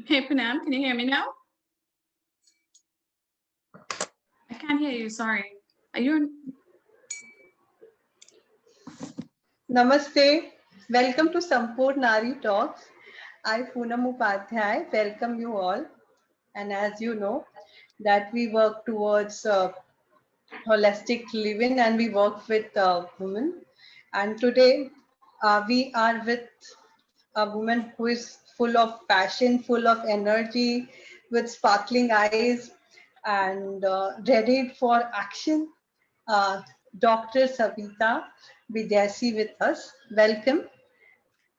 Hey, Punam, can you hear me now? I can't hear you. Sorry. Are you on? Namaste. Welcome to Naari Talks. I, Poonam Upadhyay, welcome you all. And as you know, that we work towards holistic living and we work with women. And today we are with a woman who is full of passion, full of energy, with sparkling eyes, and ready for action. Uh, Dr. Sabeeta Bidasie with us. Welcome.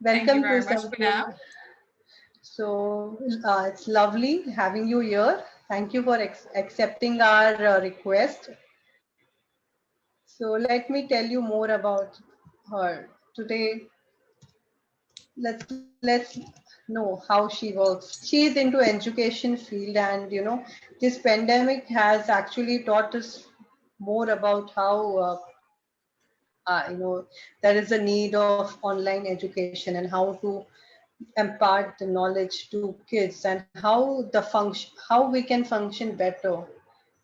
Thank you Welcome to very much, Punam. Sampoorna. So it's lovely having you here. Thank you for accepting our request. So let me tell you more about her. Today, let's know how she works. She is into education field, and this pandemic has actually taught us more about how there is a need of online education and how to impart the knowledge to kids and how we can function better,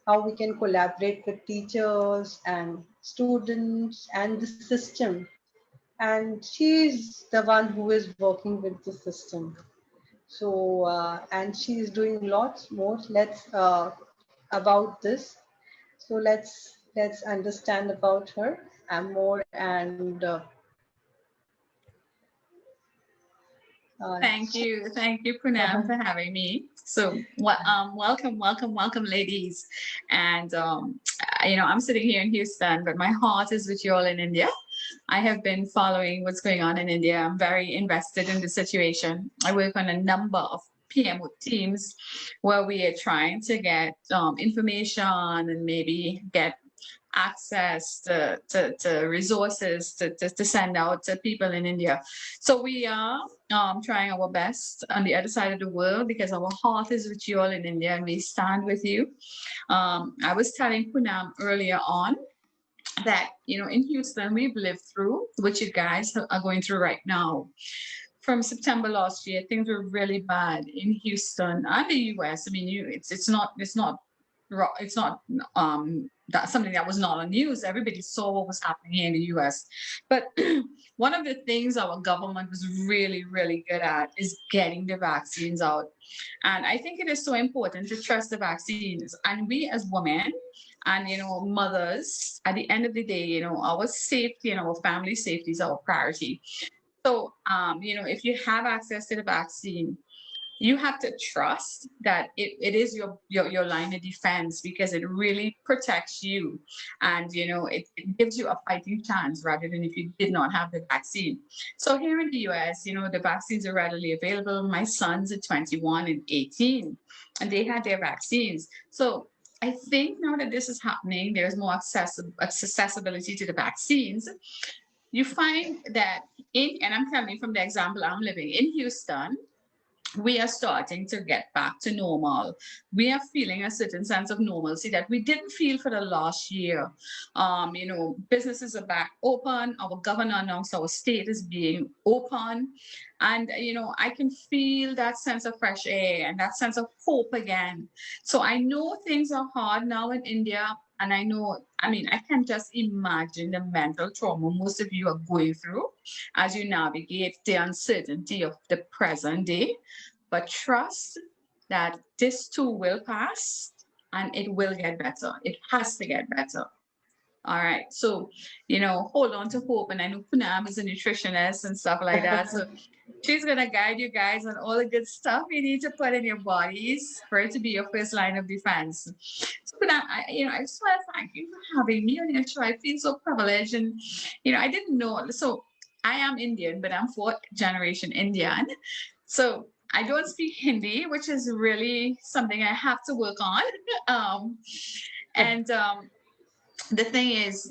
how we can collaborate with teachers and students and the system. And she's the one who is working with the system. So and she is doing lots more. Let's about this. So let's understand about her and more. And Thank you, Punam, for having me. So, welcome, ladies. And I'm sitting here in Houston, but my heart is with you all in India. I have been following what's going on in India. I'm very invested in the situation. I work on a number of PMO teams where we are trying to get information and maybe get access to resources to send out to people in India. So we are trying our best on the other side of the world because our heart is with you all in India and we stand with you. I was telling Punam earlier on that, in Houston, we've lived through what you guys are going through right now. From September last year, things were really bad in Houston and the US. I mean, it's not that's something that was not on news. Everybody saw what was happening here in the US. But one of the things our government was really, really good at is getting the vaccines out. And I think it is so important to trust the vaccines. And we as women and mothers, at the end of the day, our safety and our family safety is our priority. So, if you have access to the vaccine, you have to trust that it is your line of defense because it really protects you. And, it gives you a fighting chance rather than if you did not have the vaccine. So here in the US, the vaccines are readily available. My sons are 21 and 18, and they had their vaccines. So I think now that this is happening, there's more accessibility to the vaccines. You find that and I'm telling you from the example I'm living in Houston, we are starting to get back to normal. We are feeling a certain sense of normalcy that we didn't feel for the last year. Businesses are back open. Our governor announced our state is being open. And, I can feel that sense of fresh air and that sense of hope again. So I know things are hard now in India. And I can just imagine the mental trauma most of you are going through as you navigate the uncertainty of the present day. But trust that this too will pass and it will get better. It has to get better. All right. So, hold on to hope. And I know Punam is a nutritionist and stuff like that. So she's going to guide you guys on all the good stuff you need to put in your bodies for it to be your first line of defense. So Punam, I just want to thank you for having me on your show. I feel so privileged. And, I didn't know. So I am Indian, but I'm fourth generation Indian. So I don't speak Hindi, which is really something I have to work on. And the thing is,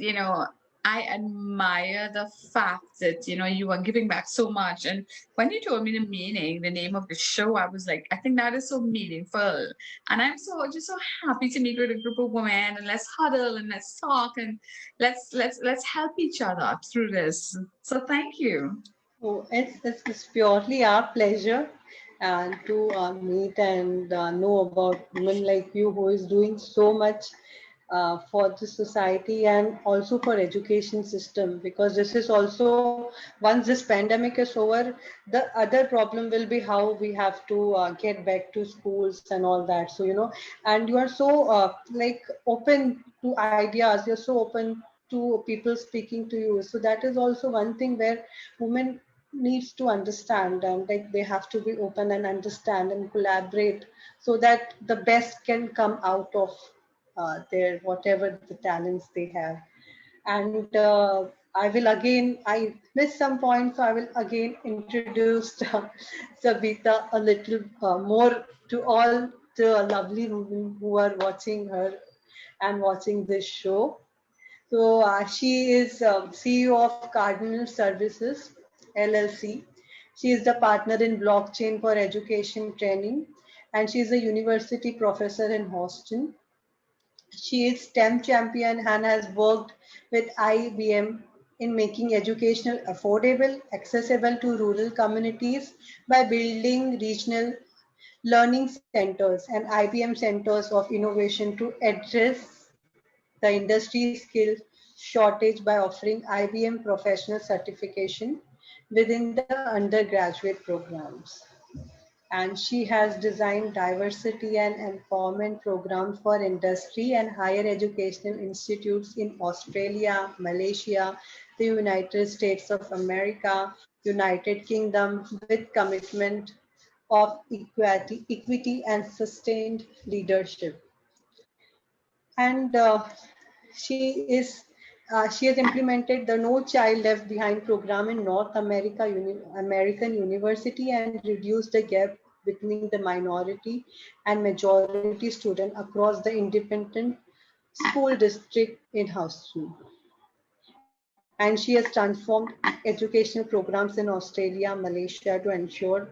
I admire the fact that, you are giving back so much. And when you told me the name of the show, I was like, I think that is so meaningful. And I'm just so happy to meet with a group of women and let's huddle and let's talk and let's help each other through this. So thank you. oh, it's purely our pleasure. and to meet and know about women like you who is doing so much for the society and also for education system, because this is also, once this pandemic is over, the other problem will be how we have to get back to schools and all that. So and you are so like open to ideas, you're so open to people speaking to you. So that is also one thing where women needs to understand, and like they have to be open and understand and collaborate so that the best can come out of their whatever the talents they have. And I will again, I missed some points, so I will again introduce Sabeeta a little more to all the lovely women who are watching her and watching this show. So she is CEO of Cardinal Services LLC. She is the partner in blockchain for education training, and she is a university professor in Houston. She is STEM champion and has worked with IBM in making educational affordable, accessible to rural communities by building regional learning centers and IBM centers of innovation to address the industry skills shortage by offering IBM professional certification within the undergraduate programs. And she has designed diversity and empowerment programs for industry and higher educational institutes in Australia, Malaysia, the United States of America, United Kingdom, with commitment of equity and sustained leadership. And she has implemented the No Child Left Behind program in North American University and reduced the gap between the minority and majority student across the independent school district in Houston. And she has transformed educational programs in Australia, Malaysia to ensure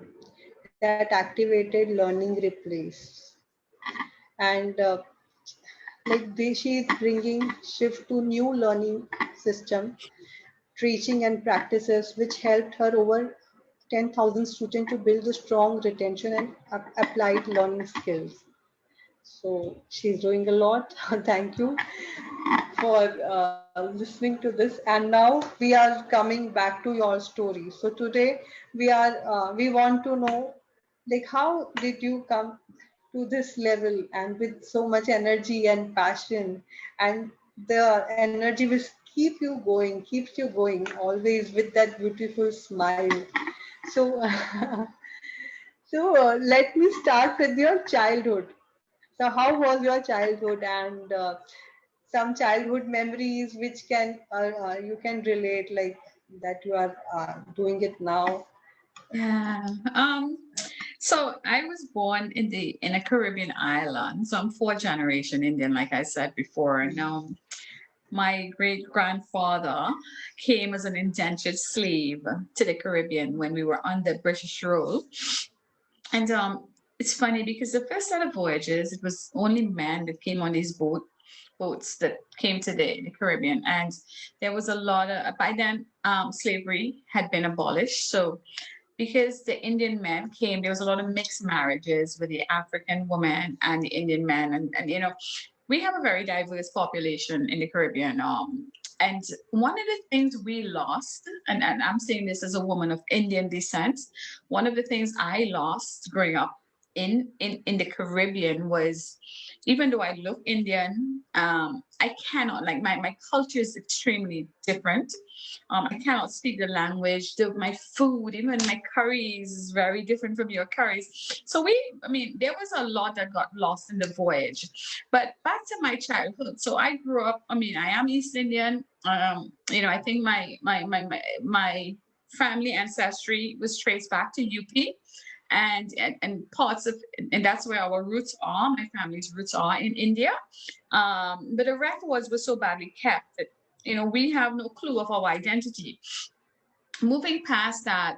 that activated learning replace. And she is bringing shift to new learning system, teaching and practices which helped her over 10,000 students to build a strong retention and applied learning skills. So she's doing a lot. Thank you for listening to this. And now we are coming back to your story. So today we want to know, like, how did you come to this level and with so much energy and passion, and the energy which keeps you going always with that beautiful smile. So so let me start with your childhood. So how was your childhood, and some childhood memories which can you can relate, like that you are doing it now? Yeah. So I was born in a Caribbean island. So I'm fourth generation Indian, like I said before. And my great grandfather came as an indentured slave to the Caribbean when we were under British rule. And it's funny because the first set of voyages, it was only men that came on these boats that came to the Caribbean. And there was a lot of, by then, slavery had been abolished. So because the Indian men came, there was a lot of mixed marriages with the African woman and the Indian men. And we have a very diverse population in the Caribbean. And one of the things we lost, and I'm saying this as a woman of Indian descent, one of the things I lost growing up in the Caribbean was, even though I look Indian, I cannot, like, my culture is extremely different. I cannot speak the language. My food, even my curries, is very different from your curries. So I mean, there was a lot that got lost in the voyage. But back to my childhood. So I grew up. I mean, I am East Indian. I think my family ancestry was traced back to UP. And parts of, and that's where our roots are. My family's roots are in India. But the records were so badly kept that we have no clue of our identity. Moving past that,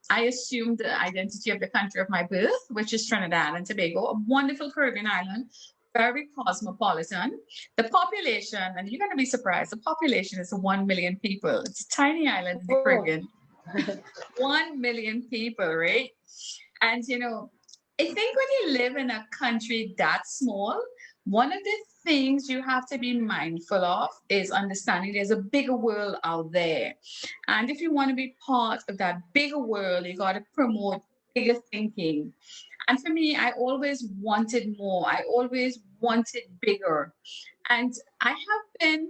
I assumed the identity of the country of my birth, which is Trinidad and Tobago, a wonderful Caribbean island, very cosmopolitan. The population, and you're going to be surprised, the population is 1 million people. It's a tiny island in the Oh, Caribbean. 1 million people, right? And, I think when you live in a country that small, one of the things you have to be mindful of is understanding there's a bigger world out there. And if you want to be part of that bigger world, you got to promote bigger thinking. And for me, I always wanted more. I always wanted bigger. And I have been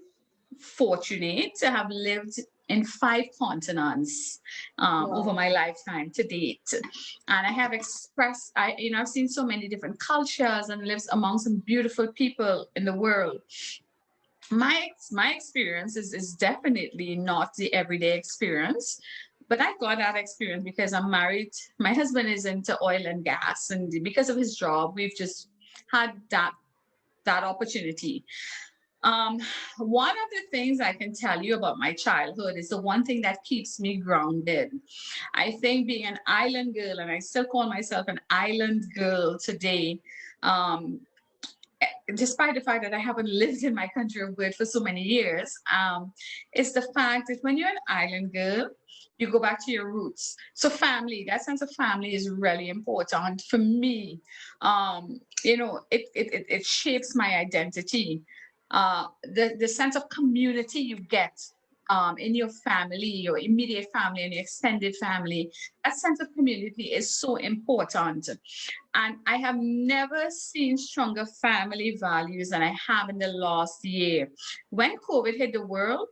fortunate to have lived in 5 continents over Wow. my lifetime to date. And I have expressed, I've seen so many different cultures and lived among some beautiful people in the world. My experience is definitely not the everyday experience, but I got that experience because I'm married. My husband is into oil and gas, and because of his job, we've just had that opportunity. um, One of the things I can tell you about my childhood is the one thing that keeps me grounded. I think being an island girl, and I still call myself an island girl today, um, despite the fact that I haven't lived in my country of birth for so many years, is the fact that when you're an island girl, you go back to your roots. So family, that sense of family is really important for me. It shapes my identity. The sense of community you get in your family, your immediate family, and your extended family, that sense of community is so important. And I have never seen stronger family values than I have in the last year. When COVID hit the world,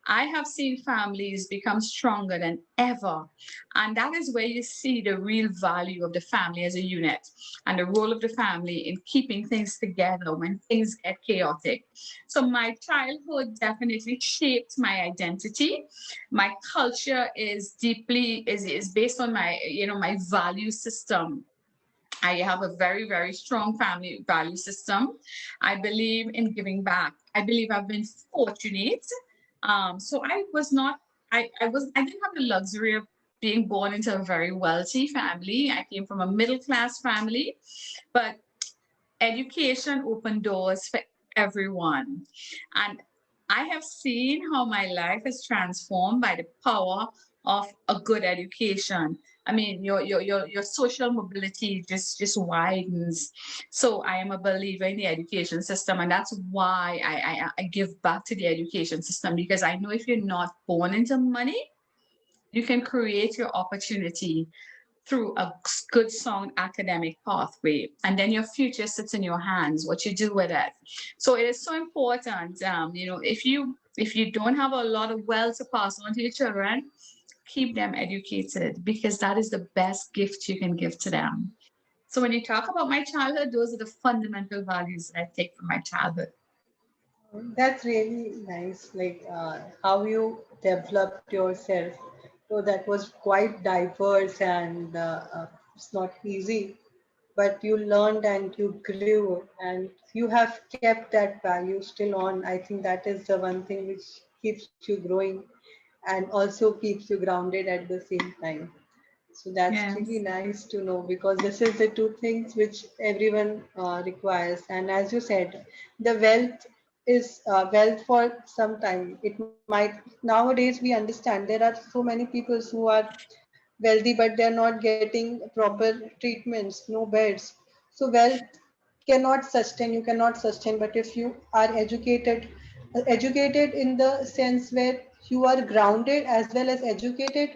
I have seen families become stronger than ever. And that is where you see the real value of the family as a unit and the role of the family in keeping things together when things get chaotic. So my childhood definitely shaped my identity. My culture is based on my value system. I have a very, very strong family value system. I believe in giving back. I believe I've been fortunate. So I didn't have the luxury of being born into a very wealthy family. I came from a middle class family, but education opened doors for everyone. And I have seen how my life is transformed by the power of a good education. I mean, your social mobility just widens. So I am a believer in the education system, and that's why I give back to the education system, because I know if you're not born into money, you can create your opportunity through a good sound academic pathway, and then your future sits in your hands, what you do with it. So it is so important. If you don't have a lot of wealth to pass on to your children, keep them educated, because that is the best gift you can give to them. So when you talk about my childhood, those are the fundamental values that I take from my childhood. That's really nice, like how you developed yourself. So that was quite diverse and it's not easy, but you learned and you grew and you have kept that value still on. I think that is the one thing which keeps you growing and also keeps you grounded at the same time. So that's really Yes. nice to know because this is the two things which everyone requires. And as you said, the wealth is wealth for some time. It might nowadays we understand there are so many people who are wealthy but they're not getting proper treatments, no beds. So wealth cannot sustain. You cannot sustain. But if you are educated in the sense where you are grounded as well as educated,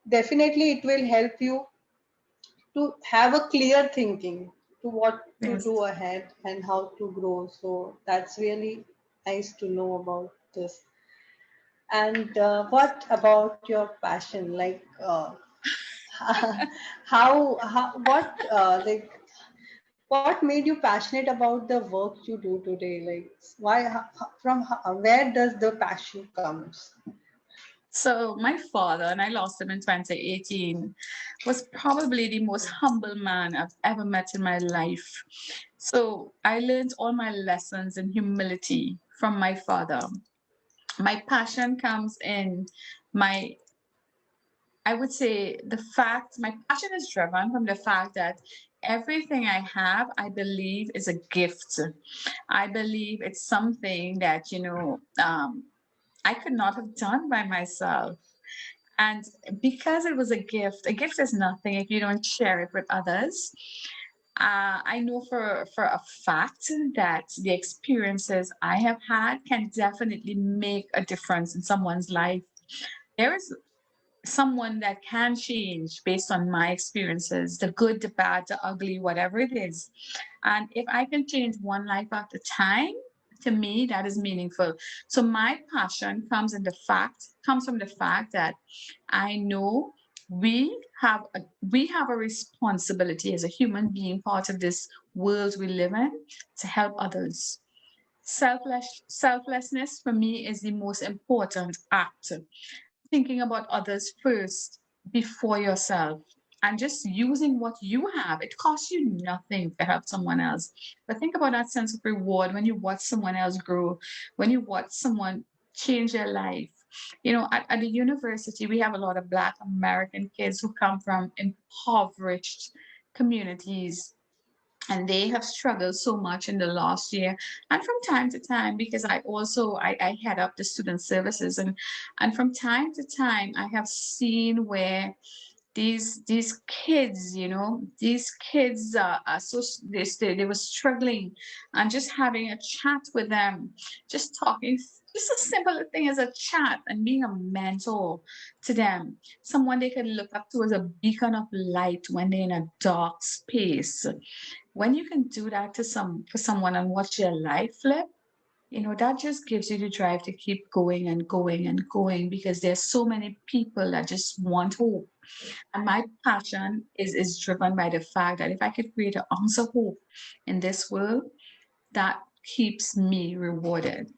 definitely it will help you to have a clear thinking to what to Yes. do ahead and how to grow. So that's really nice to know about this. And what about your passion? Like, what, what made you passionate about the work you do today? Like, where does the passion comes? So my father, and I lost him in 2018, was probably the most humble man I've ever met in my life. So I learned all my lessons in humility from my father. My passion comes in my, I would say, my passion is driven from the fact that everything I have, I believe, is a gift. I believe it's something that, I could not have done by myself. And because it was a gift is nothing if you don't share it with others. I know for a fact that the experiences I have had can definitely make a difference in someone's life. There is someone that can change based on my experiences, the good, the bad, the ugly, whatever it is. And if I can change one life at a time, to me, that is meaningful. So my passion comes from the fact that I know we we have a responsibility as a human being, part of this world we live in, to help others. Selflessness for me is the most important act, thinking about others first before yourself, and just using what you have. It costs you nothing to help someone else. But think about that sense of reward when you watch someone else grow, when you watch someone change their life. You know, at the university, we have a lot of Black American kids who come from impoverished communities, and they have struggled so much in the last year. And from time to time, because I head up the student services, and from time to time I have seen where these kids, you know, these kids are so they were struggling, and just having a chat with them, just talking, just a simple thing as a chat and being a mentor to them, someone they can look up to as a beacon of light when they're in a dark space. When you can do that to for someone and watch their life flip, you know, that just gives you the drive to keep going and going and going, because there's so many people that just want hope. And my passion is driven by the fact that if I could create an ounce of hope in this world, that keeps me rewarded.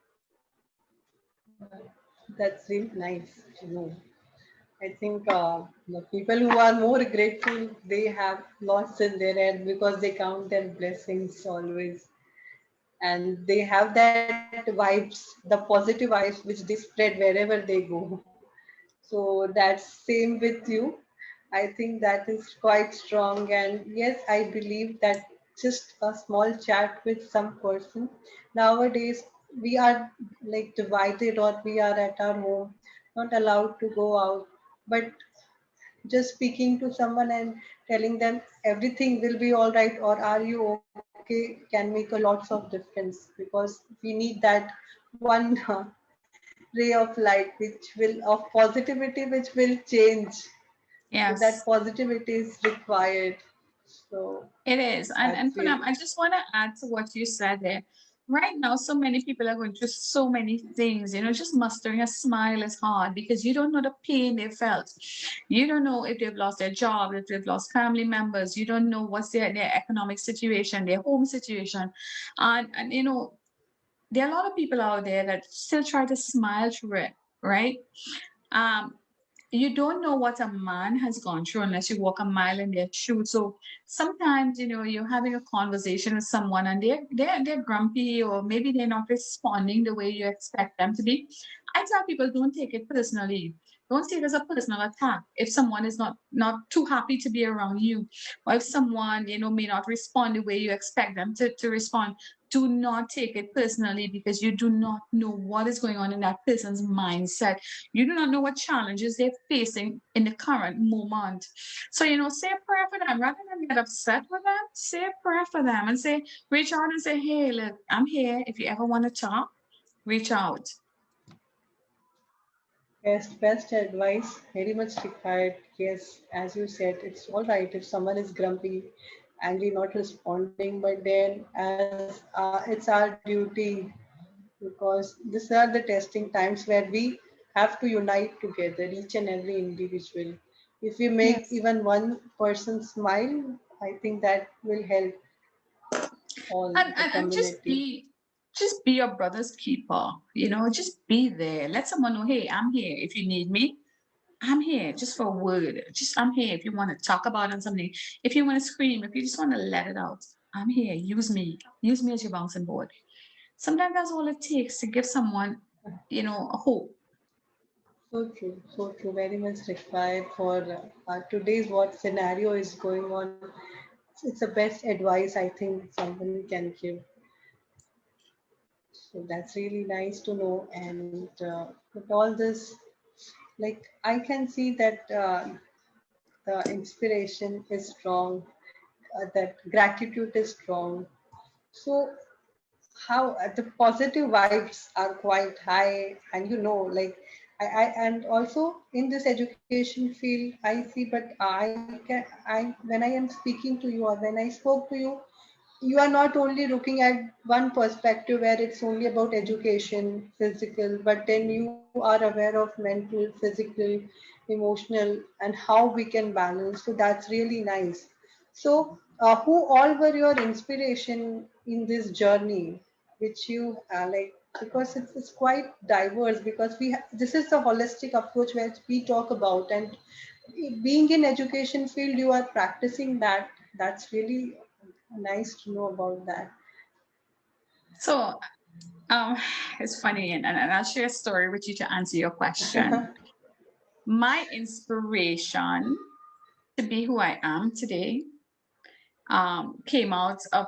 That's really nice to know. I think the people who are more grateful, they have lots in their head because they count their blessings always. And they have that vibes, the positive vibes, which they spread wherever they go. So that's same with you. I think that is quite strong. And yes, I believe that just a small chat with some person. Nowadays, we are like divided, or we are at our home, not allowed to go out. But just speaking to someone and telling them everything will be all right, or are you okay, can make a lots of difference, because we need that one ray of light of positivity which will change. So that Yes. positivity is required. So It is. that's And really Punam, I just want to add to what you said there. Right now, so many people are going through so many things. You know, just mustering a smile is hard because you don't know the pain they felt. You don't know if they've lost their job, if they've lost family members. You don't know what's their economic situation, their home situation. And you know, there are a lot of people out there that still try to smile through it, right? Um, you don't know what a man has gone through unless you walk a mile in their shoes. So sometimes, you know, you're having a conversation with someone and they're grumpy, or maybe they're not responding the way you expect them to be. I tell people, don't take it personally. Don't see it as a personal attack. If someone is not too happy to be around you, or if someone, you know, may not respond the way you expect them to respond, do not take it personally, because you do not know what is going on in that person's mindset. You do not know what challenges they're facing in the current moment. So, you know, say a prayer for them rather than get upset with them. Say a prayer for them and say, reach out and say, hey, look, I'm here. If you ever want to talk, reach out. best advice, very much required. Yes, as you said, it's all right if someone is grumpy, angry, not responding, but then as it's our duty, because these are the testing times where we have to unite together, each and every individual. If we make Yes. even one person smile, I think that will help all the And community. just be your brother's keeper. You know, just be there. Let someone know, hey, I'm here. If you need me, I'm here just for a word. Just I'm here if you want to talk about it, something. If you want to scream, if you just want to let it out, I'm here. Use me. Use me as your bouncing board. Sometimes that's all it takes to give someone, you know, a hope. So true, very much required for today's what scenario is going on. It's the best advice I think someone can give. So that's really nice to know. And with all this, Like I can see that the inspiration is strong, that gratitude is strong. So how the positive vibes are quite high, and like I and also in this education field I see, but when I am speaking to you or when I spoke to you, you are not only looking at one perspective where it's only about education, physical, but then you are aware of mental, physical, emotional, and how we can balance. So that's really nice. So, who all were your inspiration in this journey, which you like? Because it's quite diverse. Because this is the holistic approach where we talk about, and being in education field, you are practicing that. That's really nice to know about that. So um, it's funny, and I'll share a story with you to answer your question. My inspiration to be who I am today came out of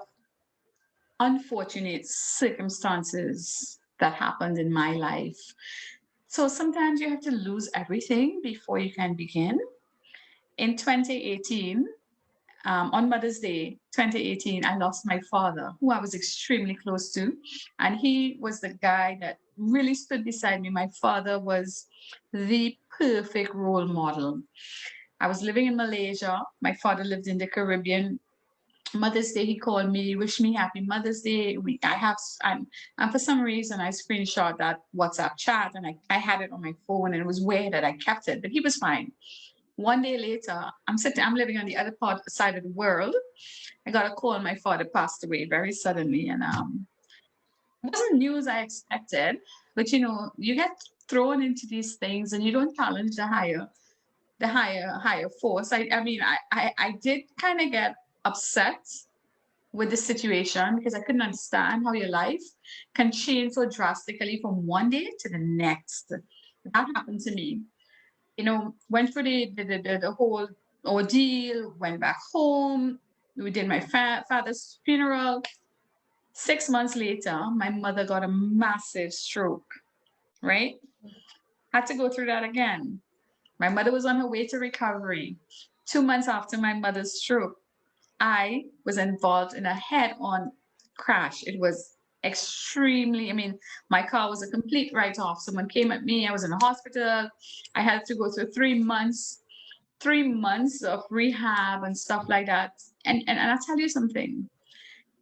unfortunate circumstances that happened in my life. So sometimes you have to lose everything before you can begin. In 2018, on Mother's Day 2018, I lost my father, who I was extremely close to. And he was the guy that really stood beside me. My father was the perfect role model. I was living in Malaysia. My father lived in the Caribbean. Mother's Day, he called me, wish me happy Mother's Day. And for some reason, I screenshot that WhatsApp chat and I had it on my phone, and it was weird that I kept it, but he was fine. One day later, I'm living on the other side of the world. I got a call, my father passed away very suddenly. And it wasn't news I expected, but you get thrown into these things and you don't challenge higher force. I did kind of get upset with the situation because I couldn't understand how your life can change so drastically from one day to the next. That happened to me. Went through the whole ordeal, went back home. We did my father's funeral. 6 months later, my mother got a massive stroke, right? Had to go through that again. My mother was on her way to recovery. 2 months after my mother's stroke, I was involved in a head on crash. It was extremely, my car was a complete write off. Someone came at me. I was in a hospital. I had to go through 3 months, 3 months of rehab and stuff like that. And I'll tell you something.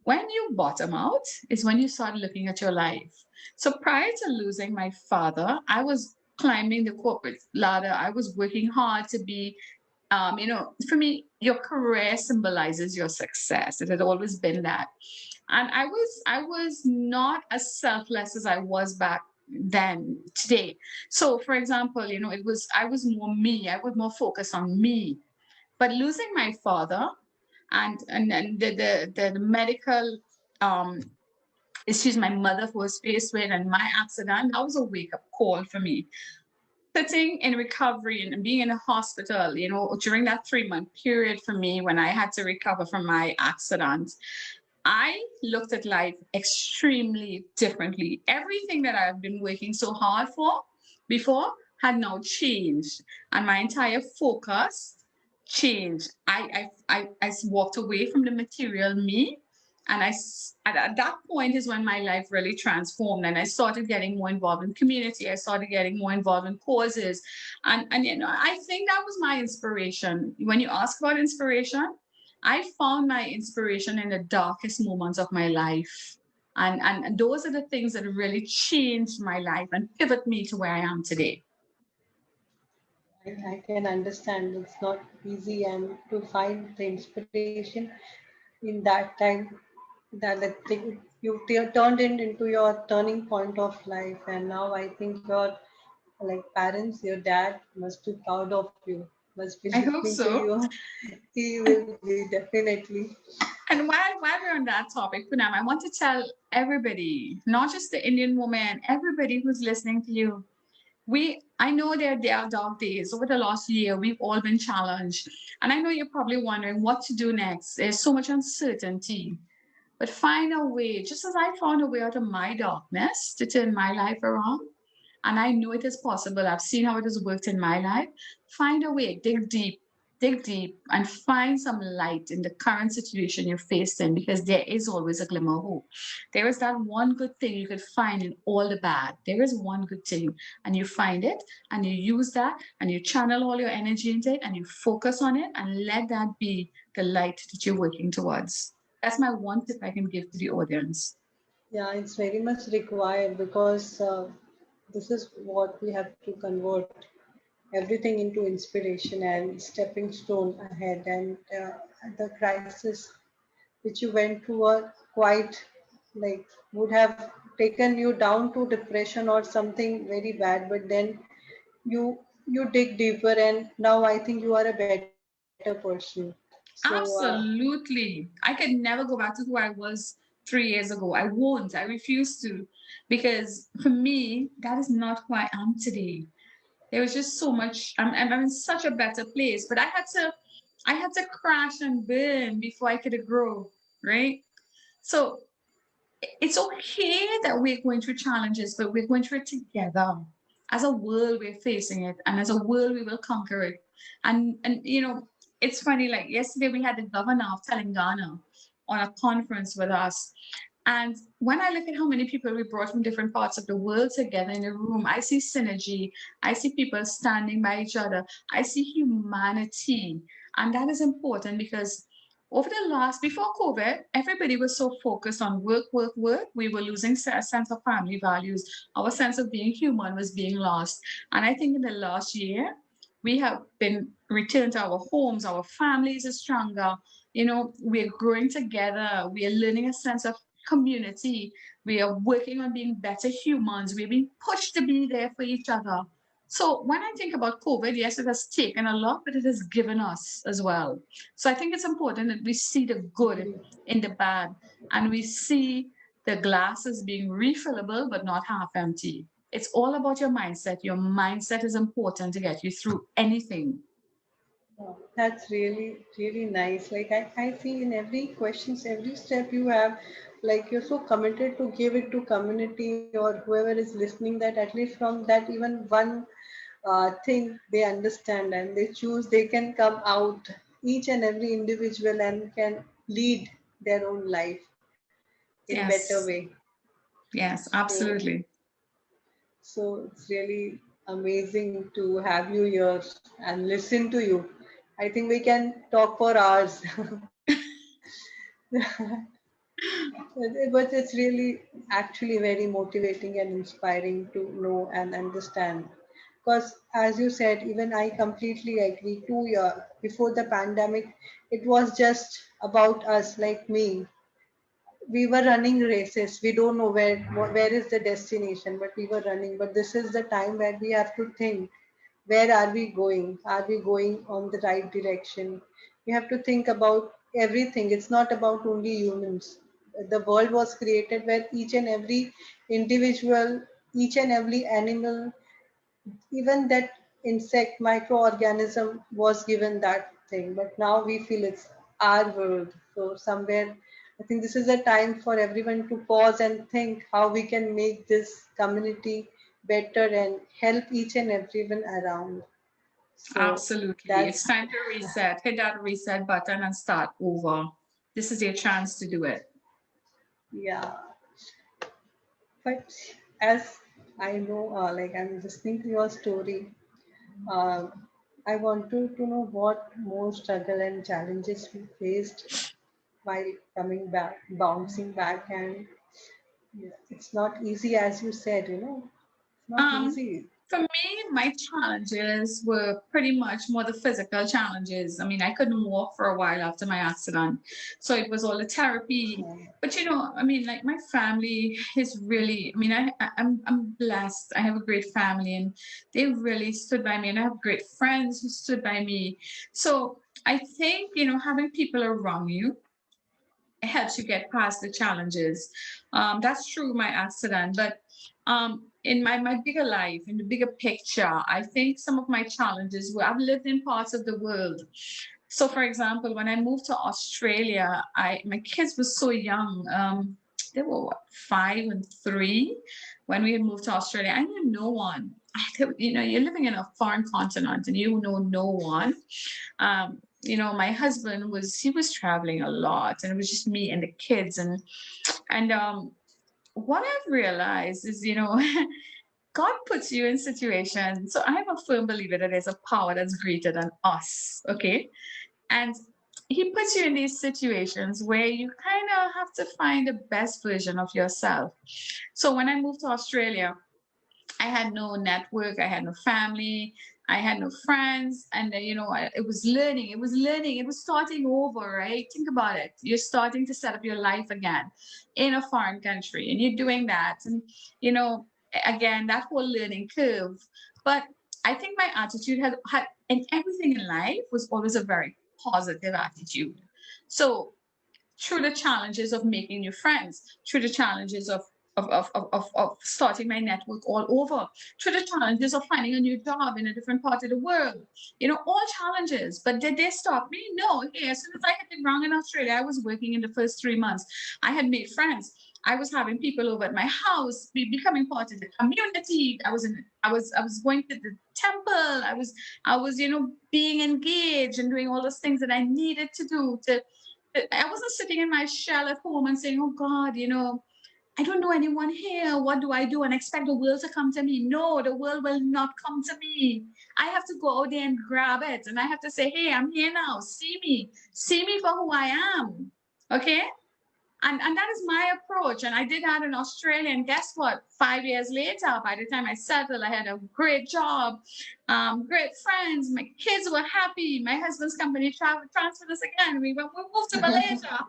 When you bottom out is when you start looking at your life. So prior to losing my father, I was climbing the corporate ladder. I was working hard to be for me, your career symbolizes your success. It had always been that. And I was not as selfless as I was back then today. So for example, I was more me. I was more focused on me. But losing my father and the medical um issues my mother was faced with and my accident, that was a wake-up call for me. Sitting in recovery and being in a hospital, during that 3 month period for me when I had to recover from my accident, I looked at life extremely differently. Everything that I've been working so hard for before had now changed, and my entire focus changed. I walked away from the material me, and at that point is when my life really transformed, and I started getting more involved in community. I started getting more involved in causes, and I think that was my inspiration. When you ask about inspiration, I found my inspiration in the darkest moments of my life. And those are the things that really changed my life and pivot me to where I am today. I can understand it's not easy, and to find the inspiration in that time, that thing you turned it into your turning point of life. And now I think your like parents, your dad must be proud of you, must be I hope listening to so. you. He will be definitely. And while we're on that topic, Punam, I want to tell everybody, not just the Indian woman, everybody who's listening to you, I know there are dark days. Over the last year, we've all been challenged. And I know you're probably wondering what to do next. There's so much uncertainty. But find a way, just as I found a way out of my darkness to turn my life around. and I know it is possible. I've seen how it has worked in my life. Find a way, dig deep, and find some light in the current situation you're faced in, because there is always a glimmer of hope. There is that one good thing you could find in all the bad. There is one good thing, and you find it, and you use that, and you channel all your energy into it, and you focus on it, and let that be the light that you're working towards. That's my one tip I can give to the audience. Yeah, it's very much required because this is what we have to convert everything into inspiration and stepping stone ahead. And the crisis which you went through were quite like would have taken you down to depression or something very bad, but then you you dig deeper, and now I think you are a better person. So Absolutely. I could never go back to who I was 3 years ago. I won't. I refuse to. Because for me, that is not who I am today. There was just so much. I'm in such a better place. But I had to crash and burn before I could grow. Right. So it's okay that we're going through challenges, but we're going through it together. As a world, we're facing it, and as a world, we will conquer it. And it's funny. Like yesterday, we had the governor of Telangana on a conference with us, and when I look at how many people we brought from different parts of the world together in a room, I see synergy. I see people standing by each other. I see humanity, and that is important because over the last, before COVID, everybody was so focused on work, work, work. We were losing a sense of family values. Our sense of being human was being lost. And I think in the last year, we have been returned to our homes. Our families are stronger. We're growing together. We are learning a sense of community. We are working on being better humans. We're being pushed to be there for each other. So when I think about COVID, yes, it has taken a lot, but it has given us as well. So I think it's important that we see the good agree. in the bad, and we see the glass as being refillable but not half empty. It's all about your mindset. Your mindset is important to get you through anything. Wow, that's really, really nice. Like I see in every questions, every step you have, like you're so committed to give it to community or whoever is listening, that at least from that even one thing they understand and they choose, they can come out each and every individual and can lead their own life in better Yes, way. yes, So absolutely. so it's really amazing to have you here and listen to you. I think we can talk for hours. But it's really actually very motivating and inspiring to know and understand. Because as you said, even I completely agree. 2 years before the pandemic, it was just about us, like me. We were running races. We don't know where is the destination, but we were running. But this is the time where we have to think, where are we going? Are we going on the right direction? We have to think about everything. It's not about only humans. The world was created where each and every individual, each and every animal, even that insect microorganism was given that thing, but now we feel it's our world. So somewhere I think this is a time for everyone to pause and think how we can make this community better and help each and everyone around. So Absolutely. It's that's time to reset. Hit that reset button and start over. This is your chance to do it. yeah. But as I know, like I'm listening to your story, uh, I wanted to know what more struggle and challenges we faced while coming back, bouncing back, and yeah, it's not easy, as you said. It's not Um, easy. for me, my challenges were pretty much more the physical challenges. I mean, I couldn't walk for a while after my accident. So it was all the therapy. Um, But I mean, like my family is really, I mean, I'm blessed. I have a great family and they really stood by me, and I have great friends who stood by me. So I think, having people around you helps you get past the challenges. That's true, my accident, but in my bigger life, in the bigger picture, I think some of my challenges were I've lived in parts of the world. So, for example, when I moved to Australia, my kids were so young. They were what, 5 and 3. when we had moved to Australia, I knew no one. You're living in a foreign continent and you know no one. My husband was traveling a lot, and it was just me and the kids, and what I've realized is, God puts you in situations. So I'm a firm believer that there's a power that's greater than us. Okay. And he puts you in these situations where you kind of have to find the best version of yourself. So when I moved to Australia, I had no network, I had no family, I had no friends, and it was learning, it was starting over, right? Think about it. You're starting to set up your life again in a foreign country, and you're doing that, and you know, again, that whole learning curve. But I think my attitude had in everything in life was always a very positive attitude. So through the challenges of making new friends, through the challenges of starting my network all over, through the challenges of finding a new job in a different part of the world. All challenges. But did they stop me? No. Okay, as soon as I hit the ground in Australia, I was working in the first 3 months. I had made friends. I was having people over at my house, becoming part of the community. I was going to the temple. I was being engaged and doing all those things that I needed to do to I wasn't sitting in my shell at home and saying, oh God, I don't know anyone here. What do I do? And expect the world to come to me. No, the world will not come to me. I have to go out there and grab it. And I have to say, hey, I'm here now. See me. See me for who I am. Okay? And that is my approach. And I did that in Australia. And guess what? 5 years later, by the time I settled, I had a great job, great friends. My kids were happy. My husband's company transferred us again. We moved to Malaysia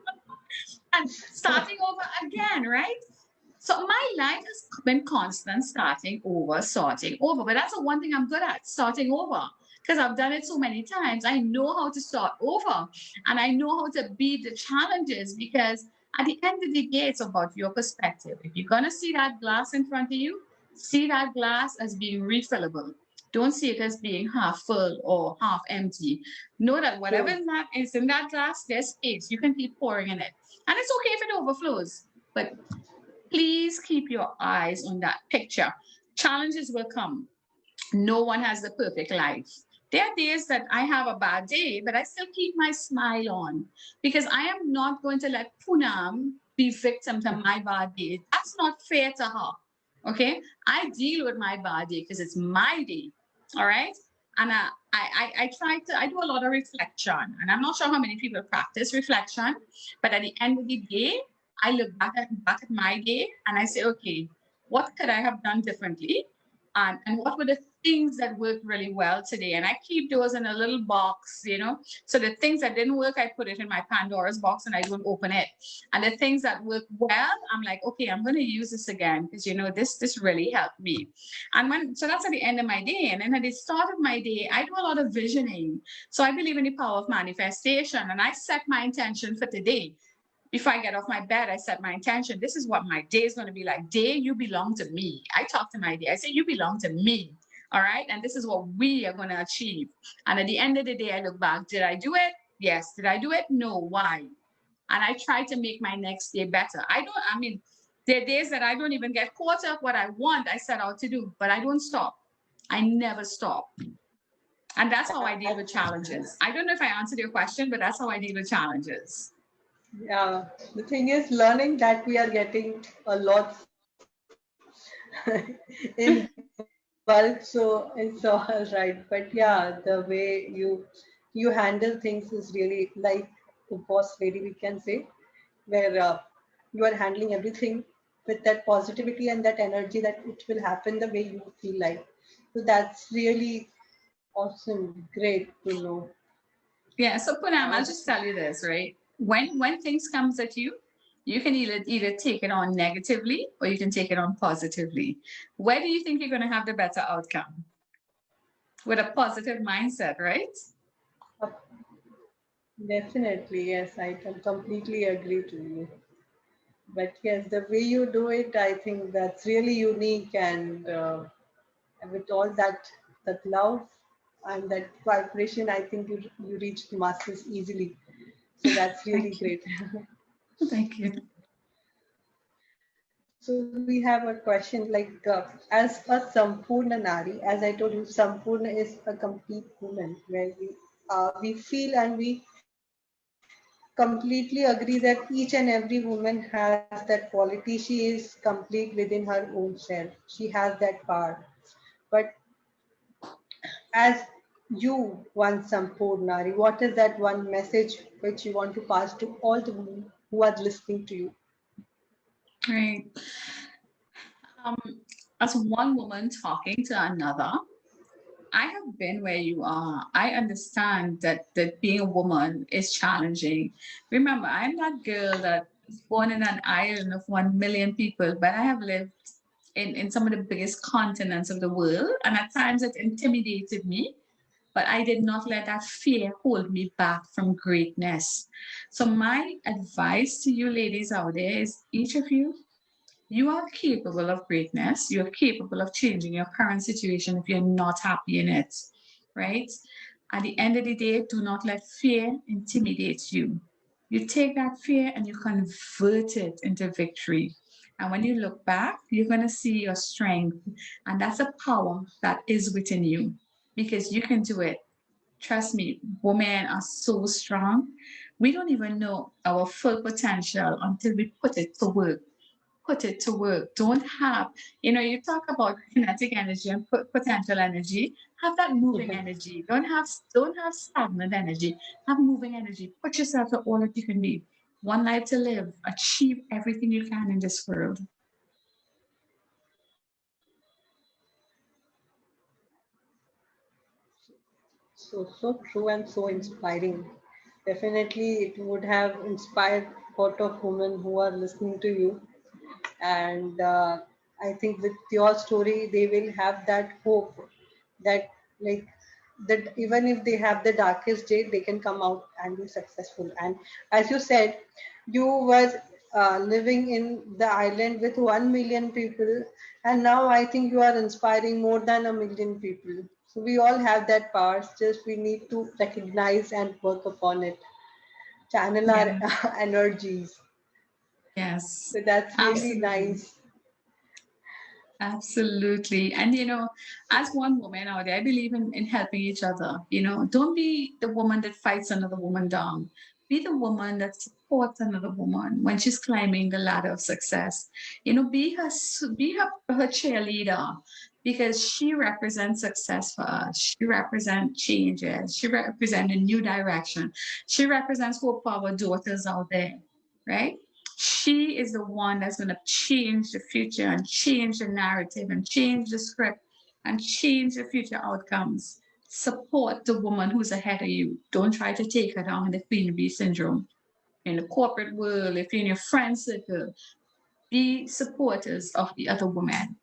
and starting over again, right? So my life has been constant starting over, starting over. But that's the one thing I'm good at, starting over. Because I've done it so many times. I know how to start over, and I know how to beat the challenges, because at the end of the day, it's about your perspective. If you're going to see that glass in front of you, see that glass as being refillable. Don't see it as being half full or half empty. Know that whatever True. is in that glass, there's space. You can keep pouring in it. And it's okay if it overflows. But please keep your eyes on that picture. Challenges will come. No one has the perfect life. There are days that I have a bad day, but I still keep my smile on, because I am not going to let Poonam be victim to my bad day. That's not fair to her. Okay. I deal with my bad day because it's my day. All right. And I do a lot of reflection, and I'm not sure how many people practice reflection, but at the end of the day, I look back at my day and I say, okay, what could I have done differently? And what were the things that worked really well today? And I keep those in a little box. So the things that didn't work, I put it in my Pandora's box and I don't open it. And the things that work well, I'm like, okay, I'm going to use this again because this really helped me. So that's at the end of my day. And then at the start of my day, I do a lot of visioning. So I believe in the power of manifestation, and I set my intention for today. Before I get off my bed, I set my intention. This is what my day is going to be like. Day, you belong to me. I talk to my day. I say, you belong to me. All right. And this is what we are going to achieve. And at the end of the day, I look back. Did I do it? Yes. Did I do it? No. Why? And I try to make my next day better. There are days that I don't even get caught up what I want, I set out to do, but I don't stop. I never stop. And that's how I deal with challenges. I don't know if I answered your question, but that's how I deal with challenges. Yeah, the thing is, learning that we are getting a lot in bulk, so it's all right. But yeah, the way you handle things is really like the boss lady, we can say, where you are handling everything with that positivity and that energy that it will happen the way you feel like. So that's really awesome, great to know. Yeah. So Punam, I'll just Awesome. tell you this, right? When things comes at you, you can either take it on negatively or you can take it on positively. Where do you think you're going to have the better outcome? With a positive mindset, right? Uh, Definitely, yes, I can completely agree to you. But yes, the way you do it, I think that's really unique, and with all that love and that vibration, I think you reach the masses easily. So that's really Thank you. great. Thank you. So we have a question like, as a sampoorna nari, as I told you, sampoorna is a complete woman where we feel and we completely agree that each and every woman has that quality. She is complete within her own self. She has that power. But as you want Sampurnari, what is that one message which you want to pass to all the women who are listening to you? Right. Um, as one woman talking to another, I have been where you are. I understand that being a woman is challenging. Remember, I'm that girl that was born in an island of 1 million people, but I have lived in some of the biggest continents of the world, and at times it intimidated me. But I did not let that fear hold me back from greatness. So my advice to you ladies out there is each of you, you are capable of greatness. You're capable of changing your current situation if you're not happy in it, right? At the end of the day, do not let fear intimidate you. You take that fear and you convert it into victory. And when you look back, you're going to see your strength. And that's a power that is within you because you can do it. Trust me, women are so strong. We don't even know our full potential until we put it to work. Put it to work. Don't have, you talk about kinetic energy and potential energy. Have that moving energy. Don't have stagnant energy. Have moving energy. Put yourself to all that you can be. One life to live. Achieve everything you can in this world. So true and so inspiring. Definitely, it would have inspired a lot of women who are listening to you. And I think with your story, they will have that hope that, like, that even if they have the darkest day, they can come out and be successful. And as you said, you were living in the island with 1 million people, and now I think you are inspiring more than 1 million people. So we all have that power, just we need to recognize and work upon it, channel our Yeah. energies. Yes. So that's really Absolutely. nice. Absolutely. And as one woman out there, I believe in helping each other. Don't be the woman that fights another woman down. Be the woman that supports another woman when she's climbing the ladder of success. Be her cheerleader because she represents success for us. She represents changes. She represents a new direction. She represents hope for our daughters out there, right? She is the one that's going to change the future and change the narrative and change the script and change the future outcomes. Support the woman who's ahead of you. Don't try to take her down in the queen bee syndrome. In the corporate world, if you're in your friend circle, be supporters of the other woman.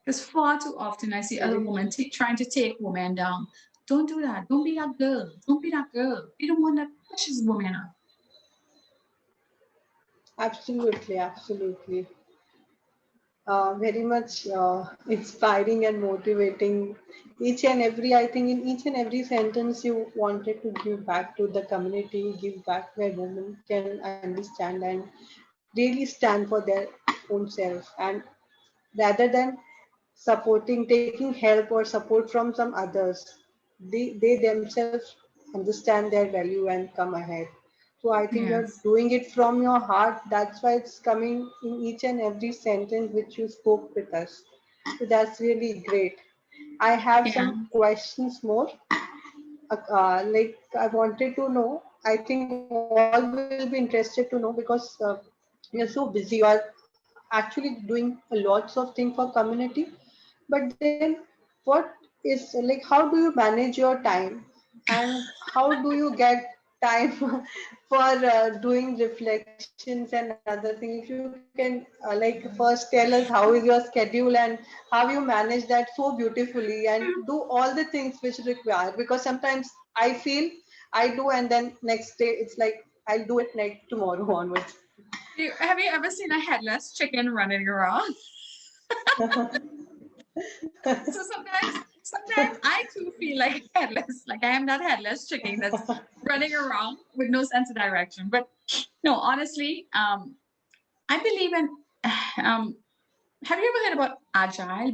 Because far too often I see other Very women true. trying to take women down. Don't do that. Don't be that girl. Don't be that girl. Be the one that pushes women up. Absolutely, absolutely. Very much inspiring and motivating. Each and every, I think, in each and every sentence, you wanted to give back to the community, give back where women can understand and really stand for their own self. And rather than supporting, taking help or support from some others, they themselves understand their value and come ahead. So I think you're Yes. doing it from your heart. That's why it's coming in each and every sentence which you spoke with us. So that's really great. I have Yeah. some questions more. Like, I wanted to know, I think all will be interested to know because you're so busy. You are actually doing lots of things for community. But then what is like, how do you manage your time, and how do you get time for doing reflections and other things? If you can like first tell us how is your schedule and how you manage that so beautifully and do all the things which require, because sometimes I feel I do and then next day it's like I'll do it like tomorrow onwards. Have you ever seen a headless chicken running around? So sometimes I too feel like headless, like I am that headless chicken that's running around with no sense of direction. But no, honestly, I believe in um, have you ever heard about agile,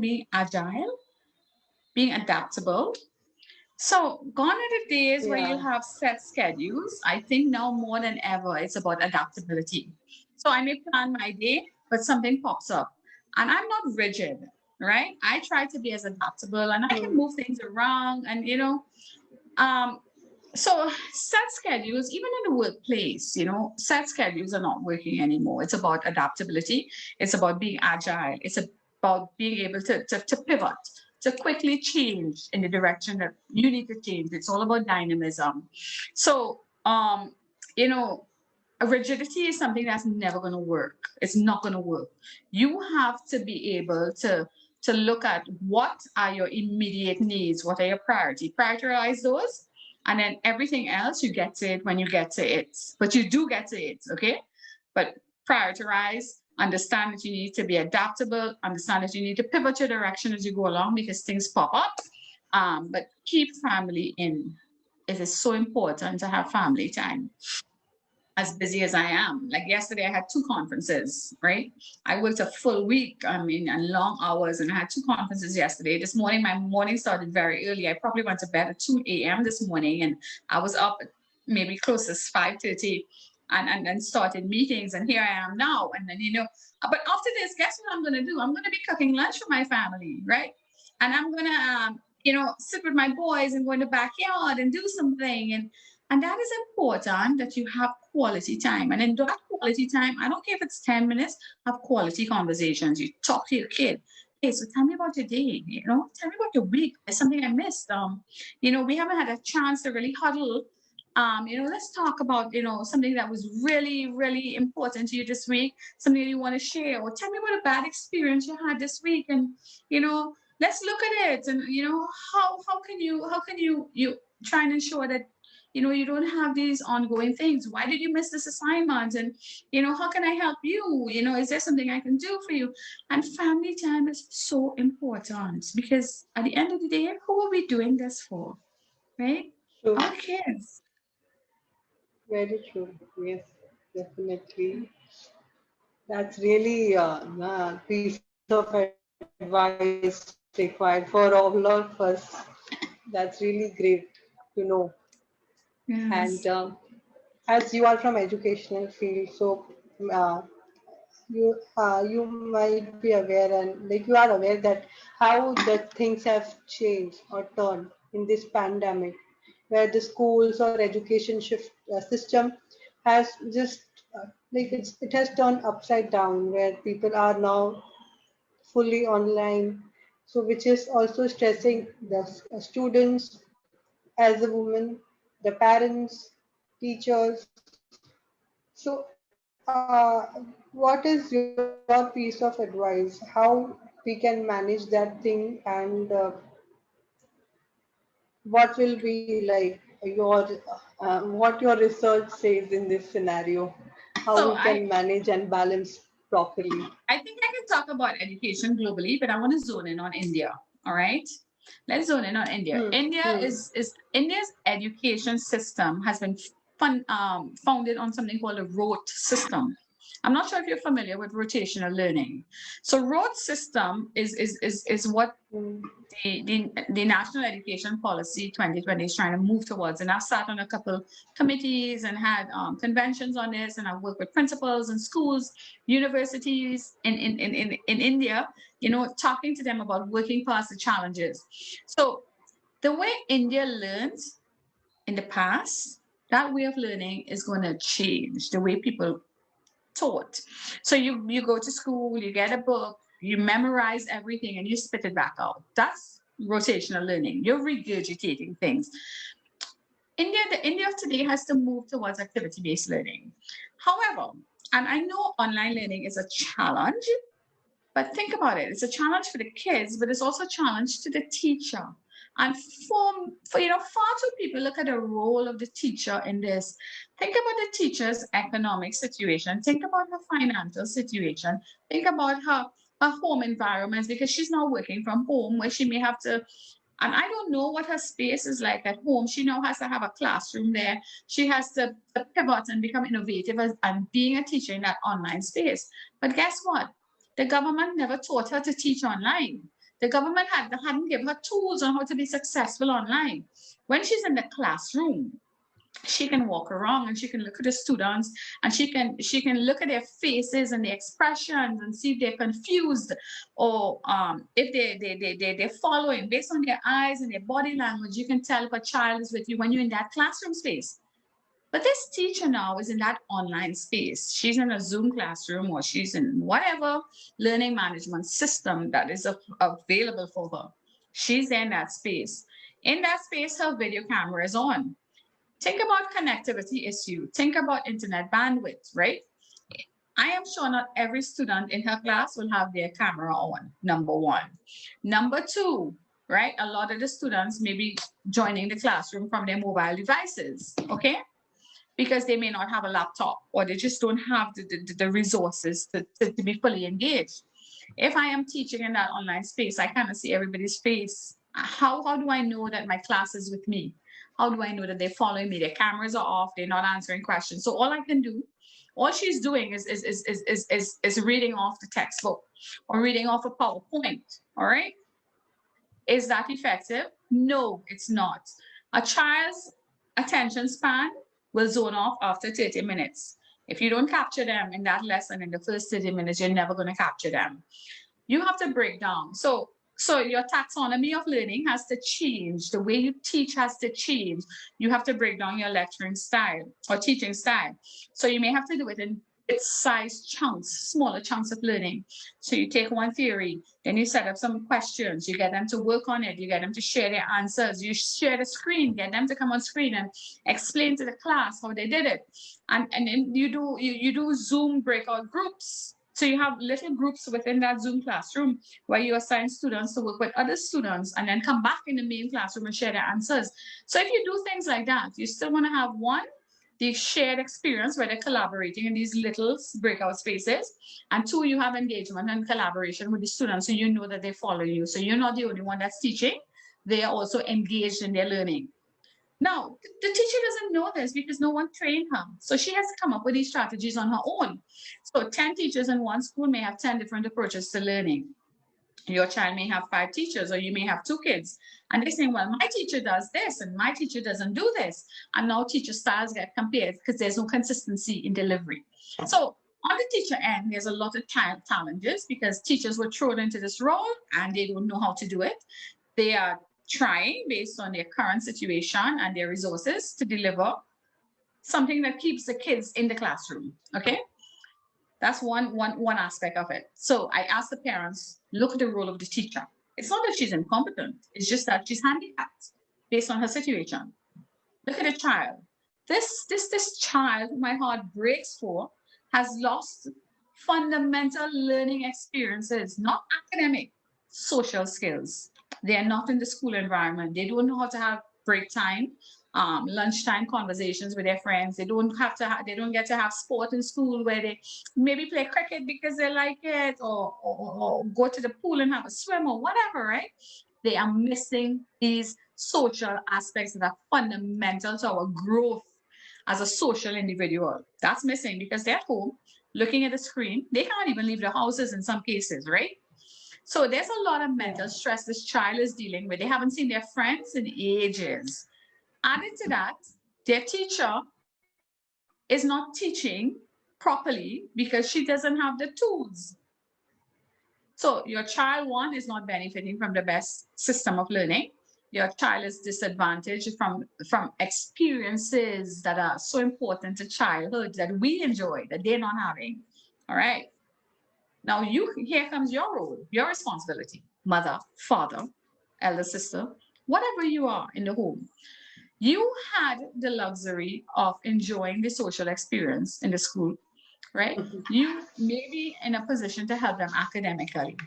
being adaptable? So, gone are the days where you Yeah. have set schedules. I think now more than ever, it's about adaptability. So, I may plan my day, but something pops up. And I'm not rigid, right? I try to be as adaptable and I can Hmm. move things around. And, um, so set schedules, even in the workplace, set schedules are not working anymore. It's about adaptability. It's about being agile. It's about being able to pivot, to quickly change in the direction that you need to change. It's all about dynamism. So, you know, rigidity is something that's never going to work. It's not going to work. You have to be able to look at what are your immediate needs, what are your priority, prioritize those, and then everything else you get to it when you get to it. But you do get to it, okay? But prioritize, understand that you need to be adaptable, understand that you need to pivot your direction as you go along because things pop up. But keep family in. It is so important to have family time as busy as I am. Like yesterday, I had two conferences, right? I worked a full week, I mean, and long hours, and I had two conferences yesterday. This morning, my morning started very early. I probably went to bed at 2 a.m. this morning, and I was up at maybe close to 5:30 and started meetings. And here I am now. And then, but after this, guess what I'm going to do? I'm going to be cooking lunch for my family, right? And I'm going to, sit with my boys and go in the backyard and do something. And that is important that you have quality time. And in that quality time, I don't care if it's 10 minutes, have quality conversations. You talk to your kid. Hey, so tell me about your day, tell me about your week. There's something I missed. We haven't had a chance to really huddle. Let's talk about, something that was really, really important to you this week, something that you want to share, or tell me about a bad experience you had this week. And, let's look at it. And, how can you try and ensure that you don't have these ongoing things. Why did you miss this assignment? And how can I help you? Is there something I can do for you? And family time is so important because at the end of the day, who are we doing this for, right? True. Our kids. Very true. Yes, definitely. That's really a piece of advice required for all of us. That's really great to know. And Yes. as you are from educational field, so uh, you might be aware, and like you are aware that how the things have changed or turned in this pandemic, where the schools or education system has just it has turned upside down, where people are now fully online. So which is also stressing the students as a woman, the parents, teachers. So, what is your piece of advice? How we can manage that thing, and what will be like what your research says in this scenario? How we So can I manage and balance properly? I think I can talk about education globally, but I want to zone in on India. All right. Let's zone in on India. Hmm. India Hmm. is India's education system has been founded on something called a rote system. I'm not sure if you're familiar with rotational learning. So rote system is what Hmm. the National Education Policy 2020 is trying to move towards. And I've sat on a couple committees and had conventions on this, and I've worked with principals and schools, universities in India, talking to them about working past the challenges. So the way India learns in the past, that way of learning is going to change the way people taught. So you go to school, you get a book, you memorize everything, and you spit it back out. That's rotational learning. You're regurgitating things. The India of today has to move towards activity-based learning. However, and I know online learning is a challenge, but think about it. It's a challenge for the kids, but it's also a challenge to the teacher. And for far too people look at the role of the teacher in this. Think about the teacher's economic situation. Think about her financial situation. Think about her home environment because she's now working from home where she may have to. And I don't know what her space is like at home. She now has to have a classroom there. She has to pivot and become innovative and being a teacher in that online space. But guess what? The government never taught her to teach online. The government hadn't given her tools on how to be successful online. When she's in the classroom, she can walk around and she can look at the students and she can look at their faces and their expressions and see if they're confused or if they're following based on their eyes and their body language. You can tell if a child is with you when you're in that classroom space. But this teacher now is in that online space. She's in a Zoom classroom or she's in whatever learning management system that is available for her. She's in that space. In that space, her video camera is on. Think about connectivity issue. Think about internet bandwidth, right? I am sure not every student in her class will have their camera on, number one. Number two, right? A lot of the students may be joining the classroom from their mobile devices, okay? Because they may not have a laptop or they just don't have the resources to be fully engaged. If I am teaching in that online space, I kind of see everybody's face. How do I know that my class is with me? How do I know that they're following me? Their cameras are off, they're not answering questions. So all I can do, all she's doing is reading off the textbook or reading off a PowerPoint. All right. Is that effective? No, it's not. A child's attention span will zone off after 30 minutes. If you don't capture them in that lesson in the first 30 minutes, you're never going to capture them. You have to break down. So your taxonomy of learning has to change. The way you teach has to change. You have to break down your lecturing style or teaching style. So you may have to do it in bite-sized chunks, smaller chunks of learning. So you take one theory, then you set up some questions, you get them to work on it, you get them to share their answers, you share the screen, get them to come on screen and explain to the class how they did it. And then you do Zoom breakout groups. So you have little groups within that Zoom classroom where you assign students to work with other students and then come back in the main classroom and share their answers. So if you do things like that, you still want to have one, the shared experience where they're collaborating in these little breakout spaces. And two, you have engagement and collaboration with the students so you know that they follow you. So you're not the only one that's teaching. They are also engaged in their learning. Now, the teacher doesn't know this because no one trained her. So she has to come up with these strategies on her own. So 10 teachers in one school may have 10 different approaches to learning. Your child may have 5 teachers or you may have 2 kids. And they're saying, well, my teacher does this and my teacher doesn't do this. And now teacher styles get compared because there's no consistency in delivery. So on the teacher end, there's a lot of challenges because teachers were thrown into this role and they don't know how to do it. They are trying based on their current situation and their resources to deliver something that keeps the kids in the classroom. Okay. That's one aspect of it. So I asked the parents, look at the role of the teacher. It's not that she's incompetent. It's just that she's handicapped based on her situation. Look at the child. This child, my heart breaks for, has lost fundamental learning experiences, not academic, social skills. They are not in the school environment. They don't know how to have break time, lunchtime conversations with their friends. They don't get to have sport in school where they maybe play cricket because they like it or go to the pool and have a swim or whatever, right? They are missing these social aspects that are fundamental to our growth as a social individual. That's missing because they're at home looking at the screen. They can't even leave the houses in some cases, right? So there's a lot of mental stress this child is dealing with. They haven't seen their friends in ages. Added to that, their teacher is not teaching properly because she doesn't have the tools. So your child, one, is not benefiting from the best system of learning. Your child is disadvantaged from experiences that are so important to childhood that we enjoy, that they're not having. All right. Now here comes your role, your responsibility, mother, father, elder sister, whatever you are in the home. You had the luxury of enjoying the social experience in the school, right? You may be in a position to help them academically.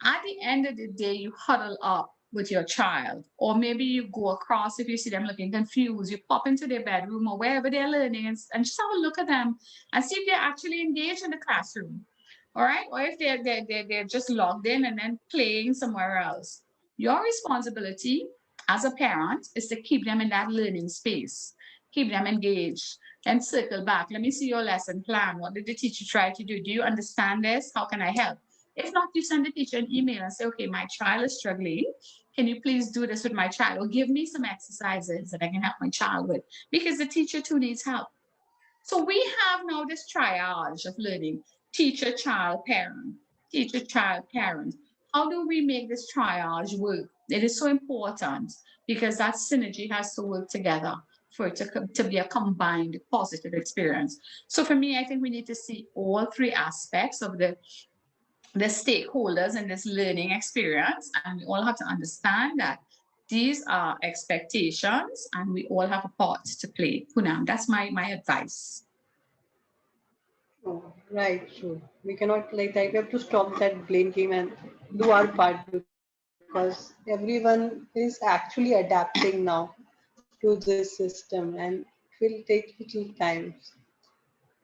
At the end of the day, you huddle up with your child, or maybe you go across if you see them looking confused, you pop into their bedroom or wherever they're learning and just have a look at them and see if they're actually engaged in the classroom. All right. Or if they're just logged in and then playing somewhere else. Your responsibility as a parent is to keep them in that learning space. keep them engaged, and circle back. Let me see your lesson plan. What did the teacher try to do? Do you understand this? How can I help? If not, you send the teacher an email and say, okay, my child is struggling. Can you please do this with my child? Or give me some exercises that I can help my child with? Because the teacher too needs help. So we have now this triage of learning: teacher, child, parent, teacher, child, parent. How do we make this triage work? It is so important because that synergy has to work together for it to be a combined positive experience. So for me, I think we need to see all three aspects of the stakeholders in this learning experience, and we all have to understand that these are expectations and we all have a part to play. Punam, that's my advice. Oh, right, true. We cannot like that. We have to stop that blame game and do our part because everyone is actually adapting now to this system and it will take little time.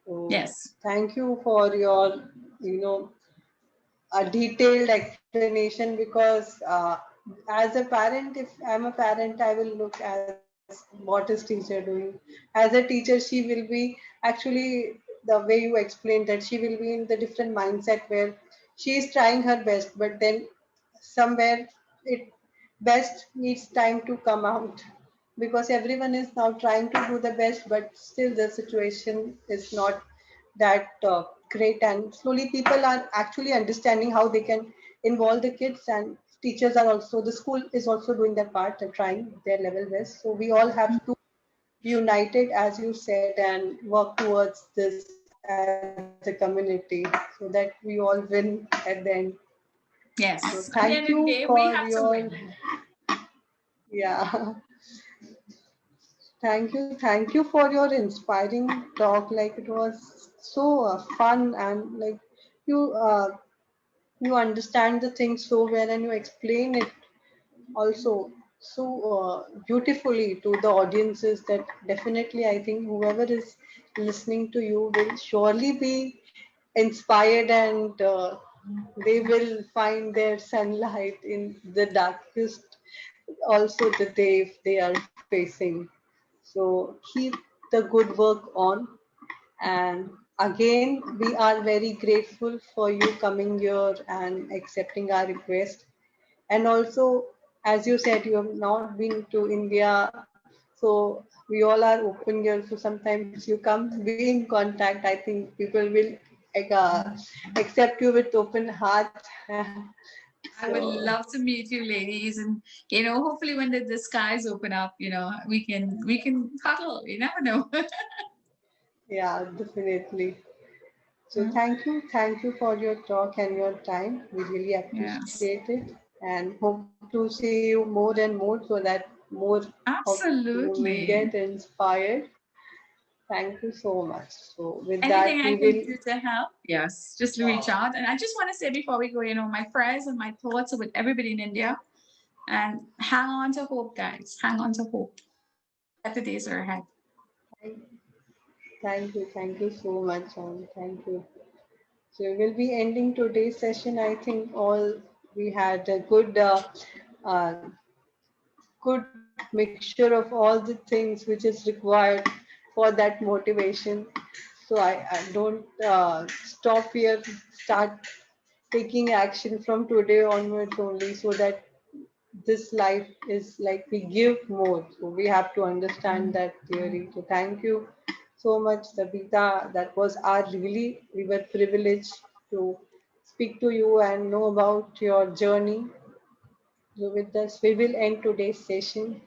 So Yes. thank you for your, a detailed explanation because as a parent, if I'm a parent, I will look as what is teacher doing. As a teacher, she will be actually the way you explained that she will be in the different mindset where she is trying her best, but then somewhere it best needs time to come out because everyone is now trying to do the best, but still the situation is not that great. And slowly people are actually understanding how they can involve the kids, and teachers are also, the school is also doing their part and trying their level best. So we all have to be united, as you said, and work towards this as a community so that we all win at the end. So thank you Yes. At the for end of the day, your, we have to win. yeah. Thank you for your inspiring talk. Like it was so fun, and like you you understand the things so well, and you explain it also so beautifully to the audiences that definitely I think whoever is listening to you will surely be inspired, and they will find their sunlight in the darkest also the day if they are facing. So keep the good work on. And again, we are very grateful for you coming here and accepting our request. And also, as you said, you have not been to India, so we all are open here. So sometimes you come, be in contact. I think people will like, accept you with open heart. I would So love to meet you ladies, and hopefully when the skies open up, we can cuddle. You never know. yeah, definitely. So Mm, thank you for your talk and your time. We really yes. appreciate it, and hope to see you more and more so that more of you will get Absolutely. inspired. Thank you so much. So with that, Anything I we can will. do to help, yes, just reach out. And I just want to say before we go, my prayers and my thoughts are with everybody in India. And hang on to hope, guys. Hang on to hope. Better days are ahead. Thank you so much, and thank you. So we'll be ending today's session. I think all we had a uh, good mixture of all the things which is required for that motivation. So I don't stop here, start taking action from today onwards only so that this life is like we give more. So we have to understand that theory. So thank you so much, Sabeeta. That was our really, we were privileged to speak to you and know about your journey. So with this, we will end today's session.